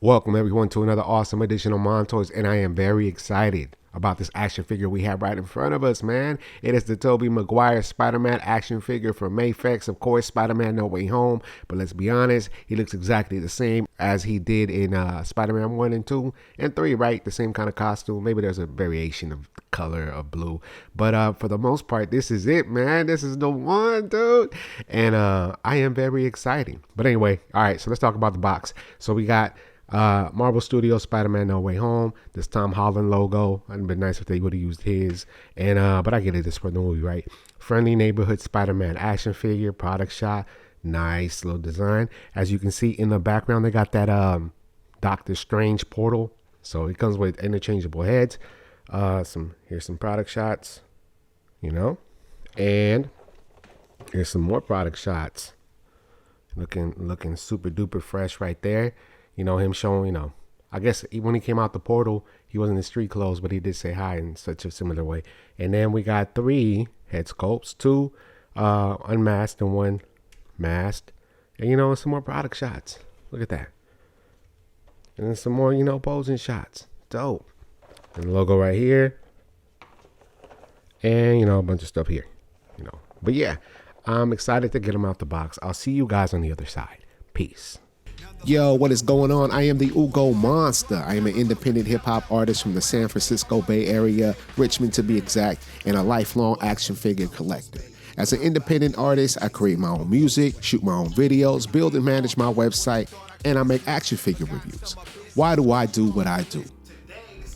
Welcome everyone to another awesome edition of Montoys, and I am very excited about this action figure we have right in front of us, man. It is the Tobey Maguire Spider-Man action figure from MAFEX. Of course, Spider-Man No Way Home, but let's be honest, he looks exactly the same as he did in Spider-Man 1 and 2 and 3, right? The same kind of costume. Maybe there's a variation of color of blue, but for the most part, this is it, man. This is the one, dude. And I am very excited. But anyway, all right, so let's talk about the box. So we got Marvel Studios Spider-Man No Way Home, this Tom Holland logo. It'd been nice if they would have used his. And but I get it, this for the movie, right? Friendly neighborhood Spider-Man action figure, product shot, nice little design. As you can see in the background, they got that Doctor Strange portal. So it comes with interchangeable heads. Here's some product shots, and here's some more product shots. Looking super duper fresh right there. Him showing, I guess when he came out the portal, he wasn't in street clothes, but he did say hi in such a similar way. And then we got 3 head sculpts, 2 unmasked and 1 masked. And, some more product shots. Look at that. And then some more, posing shots. Dope. And the logo right here. And, a bunch of stuff here. But yeah, I'm excited to get them out the box. I'll see you guys on the other side. Peace. Yo, what is going on? I am the Ugo Monster. I am an independent hip-hop artist from the San Francisco Bay Area, Richmond to be exact, and a lifelong action figure collector. As an independent artist, I create my own music, shoot my own videos, build and manage my website, and I make action figure reviews. Why do I do what I do?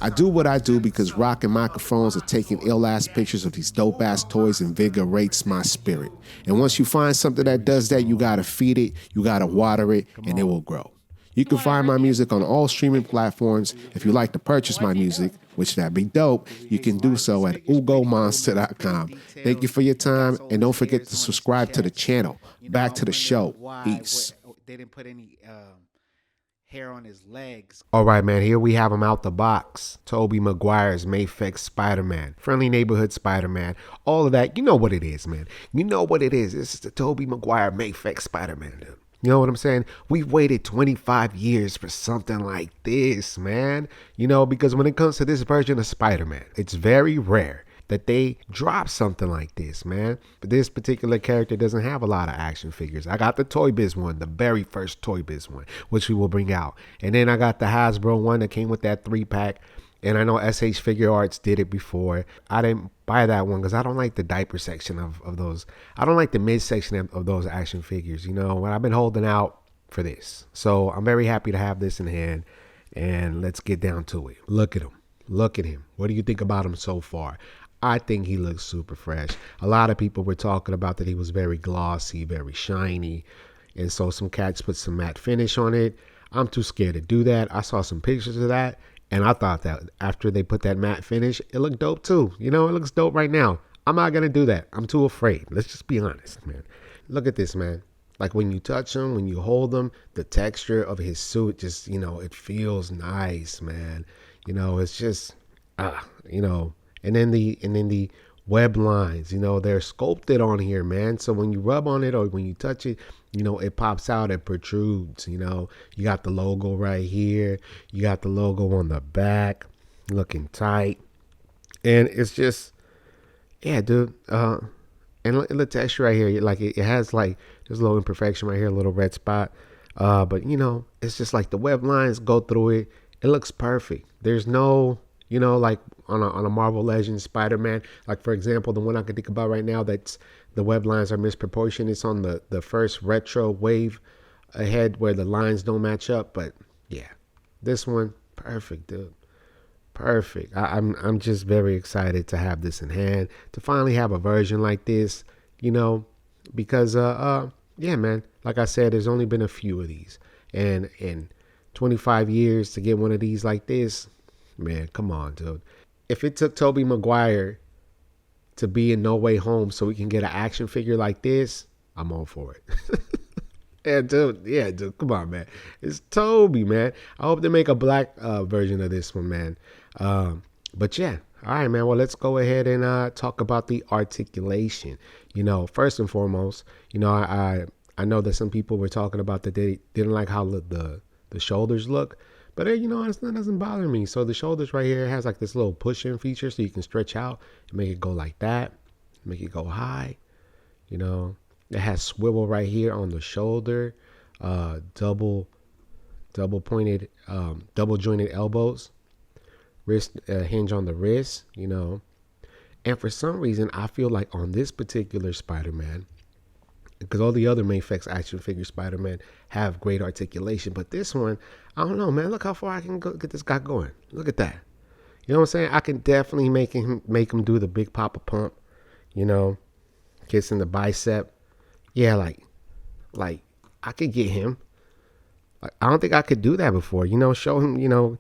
I do what I do because rocking microphones or taking ill-ass pictures of these dope-ass toys invigorates my spirit. And once you find something that does that, you gotta feed it, you gotta water it, and it will grow. You can find my music on all streaming platforms. If you like to purchase my music, which that'd be dope, you can do so at ugomonster.com. Thank you for your time, and don't forget to subscribe to the channel. Back to the show. Peace. They didn't put any hair on his legs. All right, man, here we have him out the box. Tobey Maguire's MAFEX Spider-Man. Friendly neighborhood Spider-Man. All of that. You know what it is, man. You know what it is. This is the Tobey Maguire MAFEX Spider-Man, dude. You know what I'm saying? We've waited 25 years for something like this, man. Because when it comes to this version of Spider-Man, it's very rare that they drop something like this, man. But this particular character doesn't have a lot of action figures. I got the Toy Biz one, the very first Toy Biz one, which we will bring out. And then I got the Hasbro one that came with that 3-pack. And I know SH Figure Arts did it before. I didn't buy that one because I don't like the diaper section of those. I don't like the mid section of those action figures. When I've been holding out for this. So I'm very happy to have this in hand. And let's get down to it. Look at him. Look at him. What do you think about him so far? I think he looks super fresh. A lot of people were talking about that he was very glossy, very shiny. And so some cats put some matte finish on it. I'm too scared to do that. I saw some pictures of that. And I thought that after they put that matte finish, it looked dope too. It looks dope right now. I'm not going to do that. I'm too afraid. Let's just be honest, man. Look at this, man. Like when you touch him, when you hold him, the texture of his suit just, it feels nice, man. It's just, And then the web lines, they're sculpted on here, man. So when you rub on it or when you touch it, it pops out, it protrudes, You got the logo right here. You got the logo on the back, looking tight. And it's just, yeah, dude. And the texture right here, like it has like, there's a little imperfection right here, a little red spot. But it's just like the web lines go through it. It looks perfect. There's no, like on a Marvel Legends Spider-Man, like for example, the one I can think about right now that's the web lines are misproportioned. It's on the first retro wave ahead where the lines don't match up. But yeah, this one, perfect, dude. Perfect. I'm just very excited to have this in hand, to finally have a version like this, because yeah, man, like I said, there's only been a few of these, and in 25 years to get one of these like this, man, come on, dude. If it took Tobey Maguire to be in No Way Home so we can get an action figure like this, I'm all for it. Yeah, dude, come on, man. It's Tobey, man. I hope they make a black version of this one, man. But yeah, all right, man. Well, let's go ahead and talk about the articulation. First and foremost, I know that some people were talking about that they didn't like how the shoulders look. But that doesn't bother me. So the shoulders right here has like this little push-in feature, so you can stretch out and make it go like that, make it go high. You know, it has swivel right here on the shoulder, double pointed, double jointed elbows, wrist hinge on the wrist. And for some reason, I feel like on this particular Spider-Man, because all the other MAFEX action figure Spider-Man have great articulation, but this one, I don't know, man. Look how far I can get this guy going. Look at that. You know what I'm saying? I can definitely make him do the big Papa Pump. Kissing the bicep. Yeah, like I could get him. Like, I don't think I could do that before. Show him.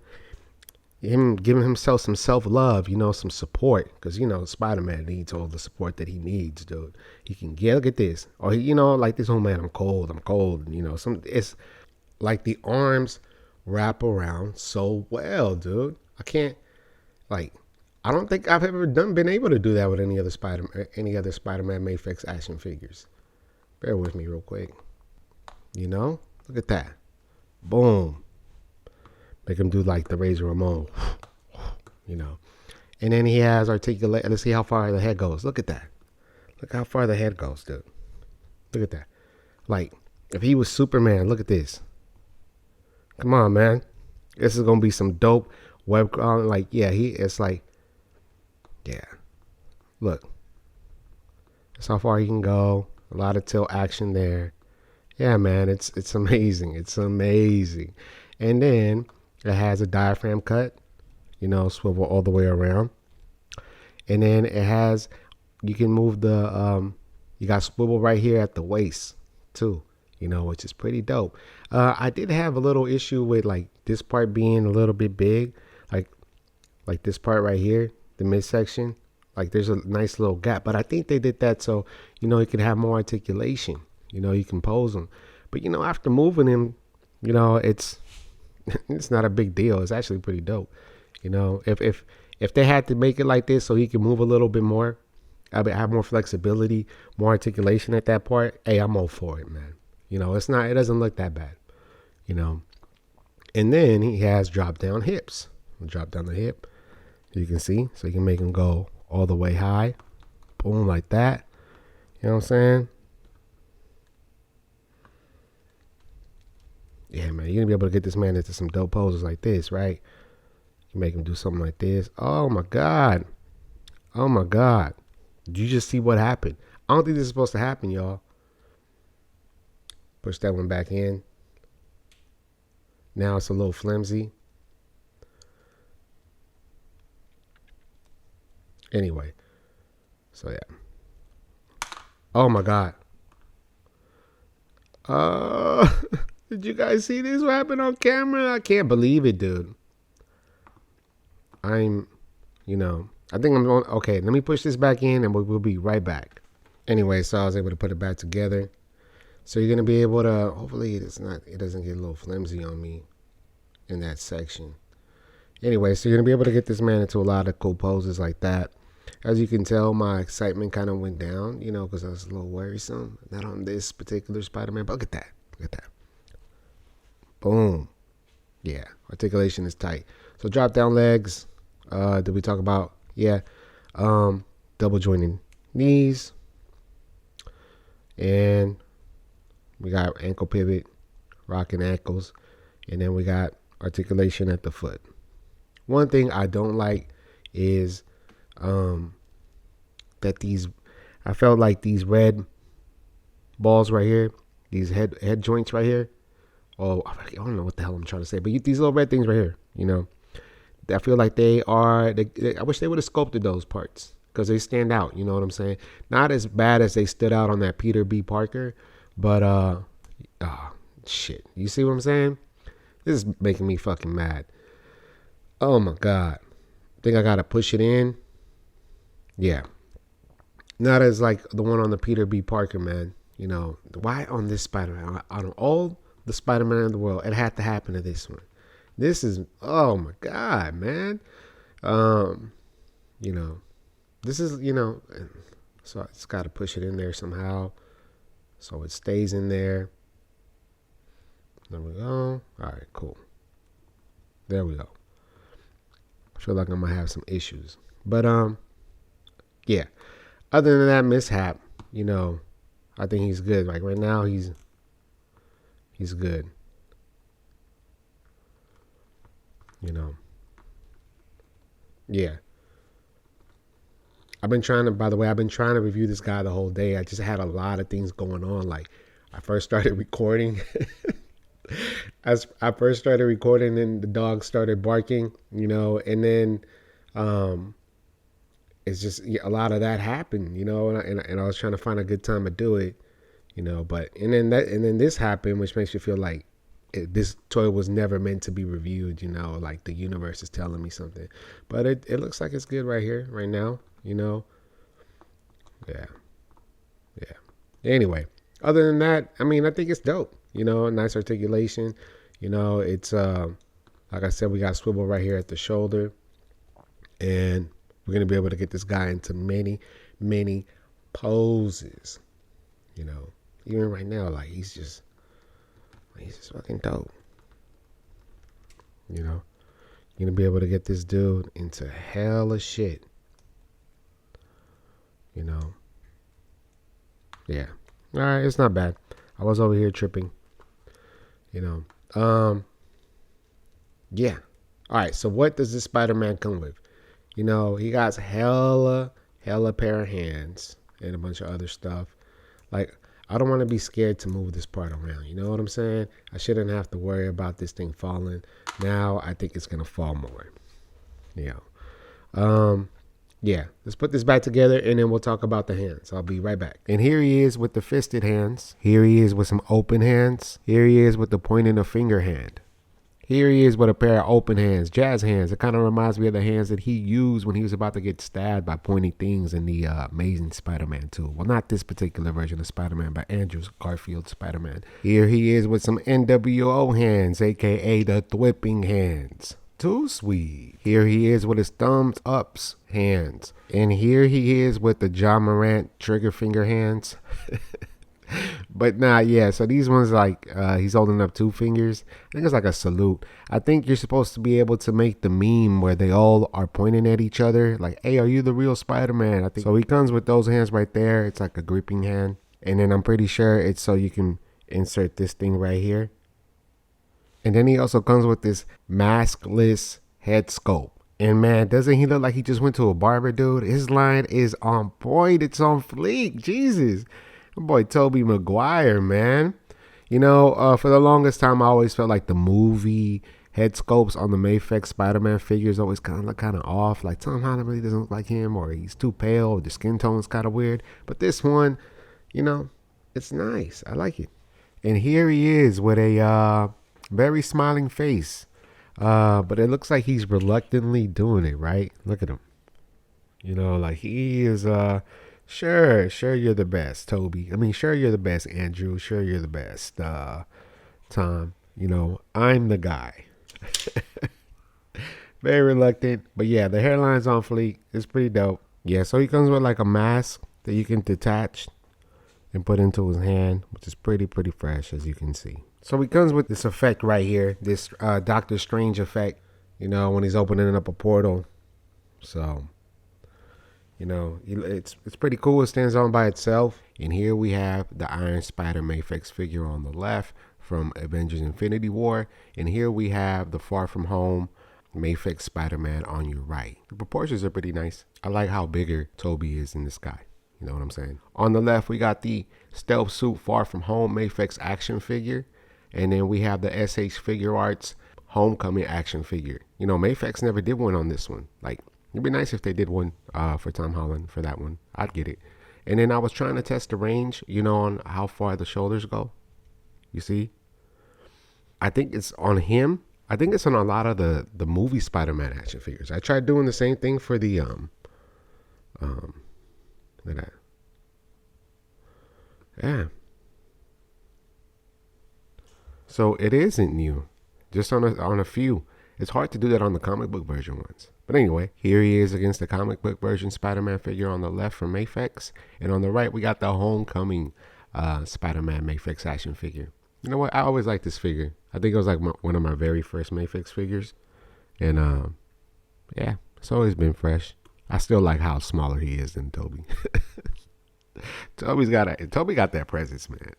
Him giving himself some self-love, some support, because Spider-Man needs all the support that he needs, dude. He can get, look at this, or like this, oh man, I'm cold, it's like the arms wrap around so well, dude. I don't think I've ever been able to do that with any other Spider-Man MAFEX action figures. Bear with me real quick. Look at that, boom. Make him do like the Razor Ramon, And then he has articulate. Let's see how far the head goes. Look at that. Look how far the head goes, dude. Look at that. Like, if he was Superman, look at this. Come on, man. This is going to be some dope web. It's like, yeah. Look. That's how far he can go. A lot of tilt action there. Yeah, man. It's amazing. It's amazing. And then it has a diaphragm cut, swivel all the way around. And then it has, you can move you got swivel right here at the waist too, which is pretty dope. I did have a little issue with like this part being a little bit big, like this part right here, the midsection. Like there's a nice little gap, but I think they did that so, you can have more articulation, you can pose them. But, after moving him, it's not a big deal. It's actually pretty dope. If they had to make it like this so he can move a little bit more, have more flexibility, more articulation at that part, hey, I'm all for it, man. It doesn't look that bad. And then he has drop down hips. Drop down the hip, you can see, so you can make him go all the way high, boom, like that. You know what I'm saying? Yeah, man, you're going to be able to get this man into some dope poses like this, right? You make him do something like this. Oh, my God. Oh, my God. Did you just see what happened? I don't think this is supposed to happen, y'all. Push that one back in. Now it's a little flimsy. Anyway. So, yeah. Oh, my God. Did you guys see this? What happened on camera? I can't believe it, dude. I think I'm going, okay, let me push this back in and we'll be right back. Anyway, so I was able to put it back together. So you're going to be able to, hopefully it doesn't get a little flimsy on me in that section. Anyway, so you're going to be able to get this man into a lot of cool poses like that. As you can tell, my excitement kind of went down, because I was a little worrisome. Not on this particular Spider-Man, but look at that. Look at that. Boom. Yeah, articulation is tight. So drop down legs. Did we talk about? Yeah. Double jointing knees. And we got ankle pivot, rocking ankles. And then we got articulation at the foot. One thing I don't like is that I felt like these red balls right here, these head joints right here. Oh, I don't know what the hell I'm trying to say, but these little red things right here, I feel like I wish they would have sculpted those parts because they stand out. You know what I'm saying? Not as bad as they stood out on that Peter B. Parker, but shit. You see what I'm saying? This is making me fucking mad. Oh my God. Think I gotta push it in? Yeah. Not as like the one on the Peter B. Parker, man. Why on this Spider-Man? On all the Spider-Man in the world, it had to happen to this one. This is, oh my God, man. This is, so I just got to push it in there somehow so it stays in there. There we go. All right, cool. There we go. I feel like I'm gonna have some issues. But yeah. Other than that mishap, I think he's good. Like right now he's good. Yeah. I've been trying to review this guy the whole day. I just had a lot of things going on. Like I first started recording. As I first started recording and the dog started barking, and then it's just a lot of that happened, and I was trying to find a good time to do it, but and then this happened, which makes you feel like this toy was never meant to be reviewed, like the universe is telling me something, but it looks like it's good right here, right now, yeah. Anyway, other than that, I mean, I think it's dope, nice articulation, it's like I said, we got swivel right here at the shoulder, and we're going to be able to get this guy into many, many poses, even right now, like he's just fucking dope, you're going to be able to get this dude into hella shit, yeah. All right, it's not bad. I was over here tripping, yeah. All right, so what does this Spider-Man come with? He got hella pair of hands and a bunch of other stuff. Like, I don't want to be scared to move this part around. You know what I'm saying? I shouldn't have to worry about this thing falling. Now I think it's gonna fall more. Yeah. Yeah. Let's put this back together and then we'll talk about the hands. I'll be right back. And here he is with the fisted hands. Here he is with some open hands. Here he is with the pointing a finger hand. Here he is with a pair of open hands, jazz hands. It kind of reminds me of the hands that he used when he was about to get stabbed by pointy things in the Amazing Spider-Man 2. Well, not this particular version of Spider-Man, but Andrew Garfield's Spider-Man. Here he is with some NWO hands, a.k.a. the thwipping hands. Too sweet. Here he is with his thumbs ups hands. And here he is with the John Morant trigger finger hands. But nah, yeah, so these ones, like, he's holding up two fingers. I think it's like a salute. I think you're supposed to be able to make the meme where they all are pointing at each other. Like, hey, are you the real Spider-Man? I think so. He comes with those hands right there. It's like a gripping hand. And then I'm pretty sure it's so you can insert this thing right here. And then he also comes with this maskless head sculpt. And man, doesn't he look like he just went to a barber, dude? His line is on point. It's on fleek. Jesus. My boy Tobey Maguire, man. For the longest time, I always felt like the movie head sculpts on the MAFEX Spider-Man figures always kind of off. Like Tom Holland really doesn't look like him, or he's too pale, or the skin tone's kind of weird. But this one, it's nice. I like it. And here he is with a very smiling face. But it looks like he's reluctantly doing it, right? Look at him. Like he is... Sure, you're the best, Toby. I mean, sure, you're the best, Andrew. Sure, you're the best, Tom. I'm the guy. Very reluctant, but yeah, the hairline's on fleek. It's pretty dope. Yeah, so he comes with like a mask that you can detach and put into his hand, which is pretty fresh, as you can see. So he comes with this effect right here, this Doctor Strange effect, when he's opening up a portal. So... it's pretty cool. It stands on by itself. And here we have the Iron Spider MAFEX figure on the left from Avengers Infinity War. And here we have the Far From Home MAFEX Spider-Man on your right. The proportions are pretty nice. I like how bigger Toby is in this guy. You know what I'm saying? On the left, we got the Stealth Suit Far From Home MAFEX action figure. And then we have the SH Figure Arts Homecoming action figure. MAFEX never did one on this one. Like, it'd be nice if they did one for Tom Holland for that one. I'd get it. And then I was trying to test the range, on how far the shoulders go. You see? I think it's on him. I think it's on a lot of the movie Spider-Man action figures. I tried doing the same thing for the look at that. Yeah. So it isn't new. Just on a few. It's hard to do that on the comic book version ones. But anyway, here he is against the comic book version Spider-Man figure on the left from MAFEX. And on the right, we got the Homecoming Spider-Man MAFEX action figure. You know what? I always liked this figure. I think it was like one of my very first MAFEX figures. And yeah, it's always been fresh. I still like how smaller he is than Toby. Toby got that presence, man.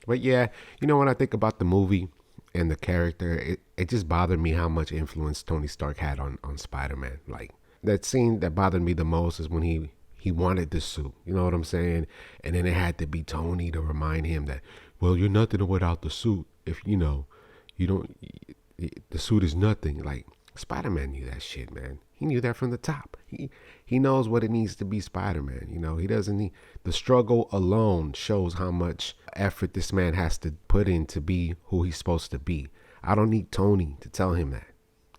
But yeah, when I think about the movie and the character, it just bothered me how much influence Tony Stark had on Spider Man. Like that scene that bothered me the most is when he wanted the suit. You know what I'm saying? And then it had to be Tony to remind him that, well, you're nothing without the suit. If you don't, the suit is nothing. Like Spider Man knew that shit, man. He knew that from the top. He knows what it needs to be Spider Man. He doesn't need the struggle alone shows how much effort this man has to put in to be who he's supposed to be. I don't need Tony to tell him that.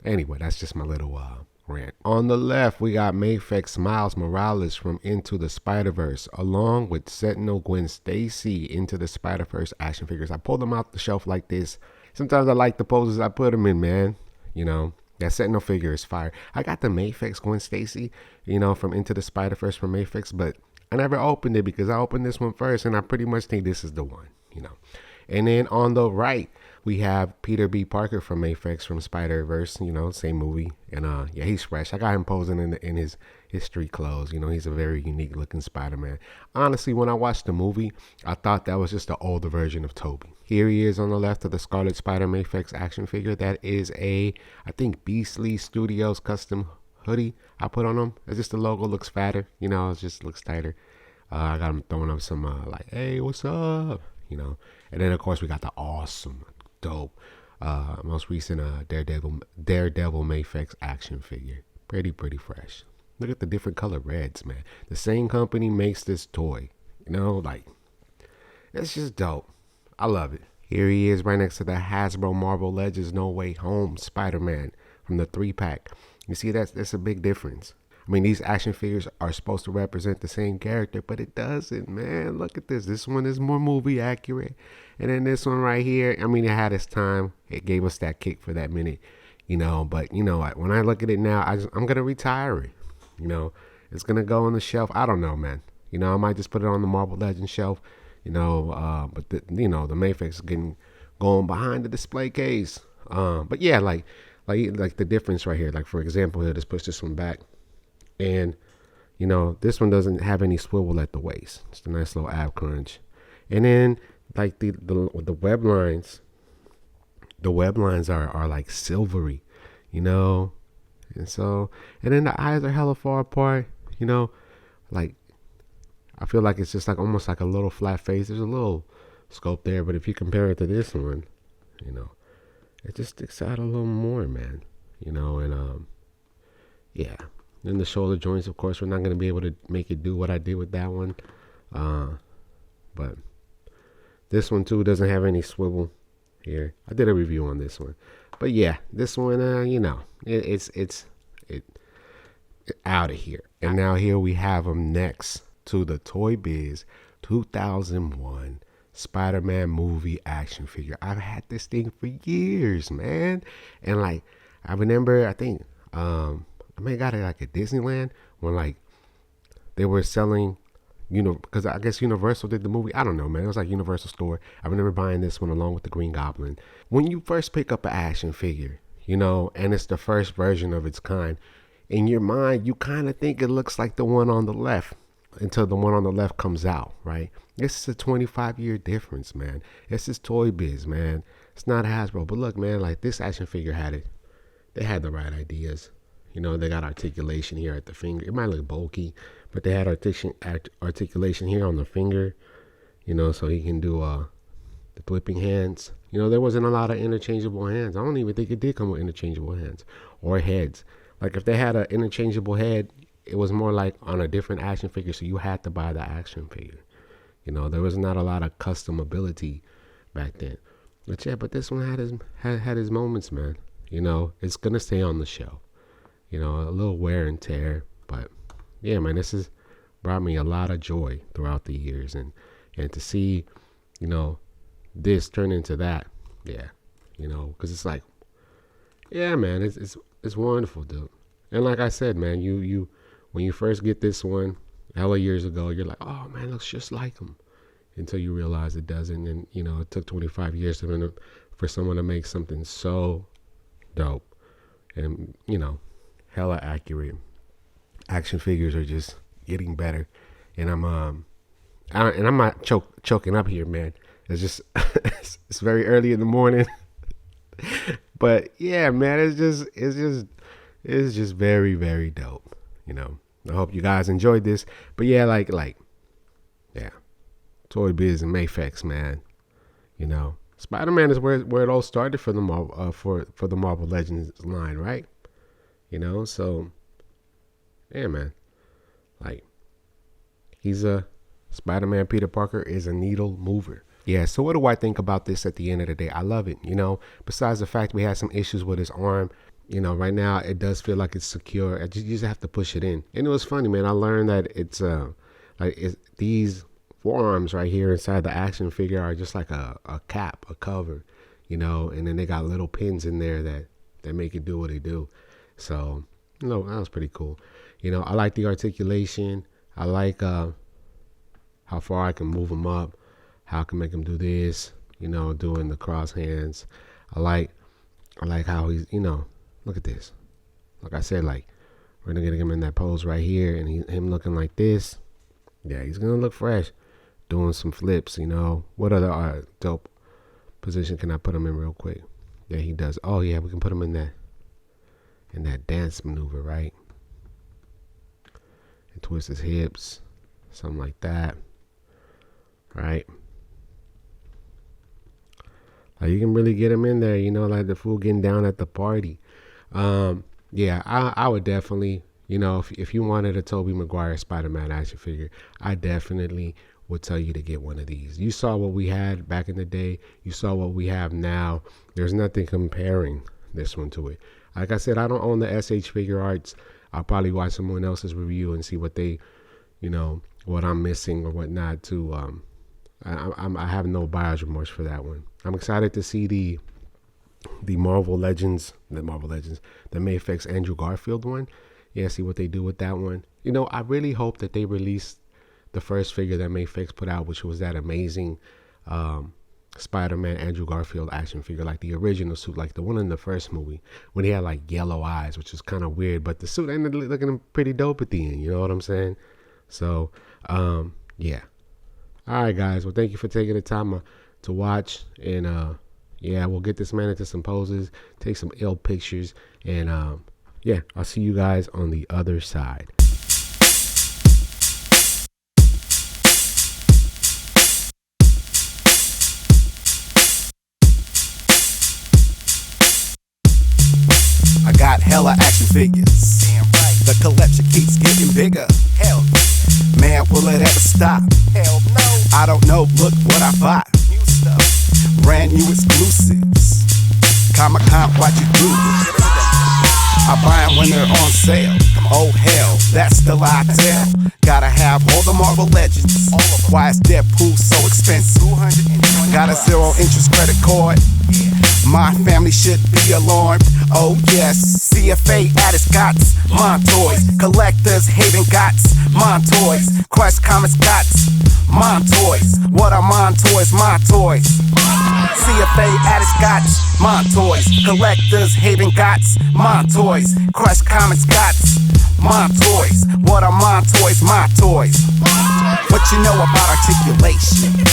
Anyway, that's just my little rant. On the left, we got MAFEX Miles Morales from Into the Spider-Verse, along with Sentinel Gwen Stacy Into the Spider-Verse action figures. I pulled them out the shelf like this. Sometimes I like the poses I put them in, man. That Sentinel figure is fire. I got the MAFEX Gwen Stacy, from Into the Spider-Verse from MAFEX, but I never opened it because I opened this one first, and I pretty much think this is the one, And then on the right, we have Peter B. Parker from MAFEX from Spider-Verse, same movie. And yeah, he's fresh. I got him posing in his street clothes. He's a very unique looking Spider-Man. Honestly, when I watched the movie, I thought that was just the older version of Tobey. Here he is on the left of the Scarlet Spider MAFEX action figure. That is I think Beastly Studios custom hoodie I put on him. It's just the logo looks fatter, it just looks tighter. I got him throwing up some like, hey, what's up? And then of course we got the awesome, dope, most recent Daredevil MAFEX action figure. Pretty fresh. Look at the different color reds, man. The same company makes this toy. Like, it's just dope. I love it. Here he is right next to the Hasbro Marvel Legends No Way Home Spider-Man from the 3-pack. You see, that's a big difference. I mean, these action figures are supposed to represent the same character, but it doesn't, man. Look at this. This one is more movie accurate. And then this one right here, I mean, it had its time. It gave us that kick for that minute, But, when I look at it now, I'm going to retire it. It's going to go on the shelf. I don't know, man. I might just put it on the Marvel Legends shelf, but, the MAFEX is going behind the display case. But, yeah, like the difference right here. Like, for example, here, let's push this one back. And, this one doesn't have any swivel at the waist. It's a nice little ab crunch. And then, like, the web lines, are like silvery, And so, and then the eyes are hella far apart, Like, I feel like it's just like almost like a little flat face. There's a little scope there, but if you compare it to this one, it just sticks out a little more, man. And yeah. Then the shoulder joints, of course, we're not going to be able to make it do what I did with that one. But this one too doesn't have any swivel here. I did a review on this one, but yeah, this one, it's out of here. And now here we have them next to the Toy Biz 2001 Spider-Man movie action figure. I've had this thing for years, man, and like I remember, I think I may got it like at Disneyland when like they were selling, because I guess Universal did the movie. I don't know, man. It was like Universal store. I remember buying this one along with the Green Goblin. When you first pick up an action figure, and it's the first version of its kind, in your mind, you kind of think it looks like the one on the left until the one on the left comes out, right? This is a 25-year difference, man. This is Toy Biz, man. It's not Hasbro. But look, man, like this action figure had it. They had the right ideas. They got articulation here at the finger. It might look bulky, but they had articulation here on the finger, so he can do the flipping hands. There wasn't a lot of interchangeable hands. I don't even think it did come with interchangeable hands or heads. Like if they had an interchangeable head, it was more like on a different action figure, so you had to buy the action figure. There was not a lot of customability back then. But yeah, but this one had his moments, man. It's gonna stay on the shelf. A little wear and tear, but yeah, man, this has brought me a lot of joy throughout the years, and to see, this turn into that, yeah, because it's like, yeah, man, it's wonderful, dude. And like I said, man, you when you first get this one, hella years ago, you're like, oh man, it looks just like him, until you realize it doesn't, and it took 25 years for someone to make something so dope. and hella accurate. Action figures are just getting better, and I'm not choking up here, man. It's just it's very early in the morning, but yeah, man, it's just very, very dope. I hope you guys enjoyed this, but yeah, yeah, Toy Biz and MAFEX, man. Spider-Man is where it all started for the Marvel for the Marvel Legends line, right? So yeah, man, like he's a Spider-Man. Peter Parker is a needle mover. Yeah, so what do I think about this at the end of the day? I love it, Besides the fact we had some issues with his arm, right now it does feel like it's secure. You just have to push it in. And it was funny, man. I learned that these forearms right here inside the action figure are just like a cap, a cover, and then they got little pins in there that make it do what it do. So, that was pretty cool. I like the articulation. I like how far I can move them up, how I can make him do this, doing the cross hands. I like how he's, look at this. Like I said, we're gonna get him in that pose right here, and him looking like this. Yeah, he's gonna look fresh, doing some flips. What other dope position can I put him in real quick? Yeah, he does. Oh yeah, we can put him in that dance maneuver, right? And twist his hips, something like that, right? You can really get him in there, like the fool getting down at the party. Yeah, I would definitely, if you wanted a Tobey Maguire Spider-Man action figure, I definitely would tell you to get one of these. You saw what we had back in the day. You saw what we have now. There's nothing comparing this one to it. Like I said, I don't own the SH Figure Arts. I'll probably watch someone else's review and see what they, what I'm missing or whatnot to, I have no buyer's remorse for that one. I'm excited to see the Marvel Legends, the MAFEX Andrew Garfield one. Yeah, see what they do with that one. I really hope that they release the first figure that MAFEX put out, which was that amazing Spider-Man Andrew Garfield action figure, like the original suit, like the one in the first movie when he had yellow eyes, which was kind of weird, but the suit ended up looking pretty dope at the end. You know what I'm saying? So, yeah. All right, guys. Well, thank you for taking the time to watch. And, yeah, we'll get this man into some poses, take some ill pictures. And, yeah, I'll see you guys on the other side. I got hella action figures. Damn right. The collection keeps getting bigger. Hell yeah. Man, will it ever stop? Hell no. I don't know, look what I bought. New stuff. Brand new exclusives. Comic-Con, watch you do this. I buy them when they're on sale. Oh hell, that's the lie I tell. Gotta have all the Marvel Legends. Why is Deadpool so expensive? Got a 0 interest credit card. My family should be alarmed. Oh yes, CFA at its gots. Montoys, collectors hating gots. Montoys, Quest Comics gots. Montoys, what are Montoys? My toys. CFA at its gots. Montoys, collectors hating gots. Montoys, Quest Comics gots. Montoys, what are Montoys? My toys. What you know about articulation?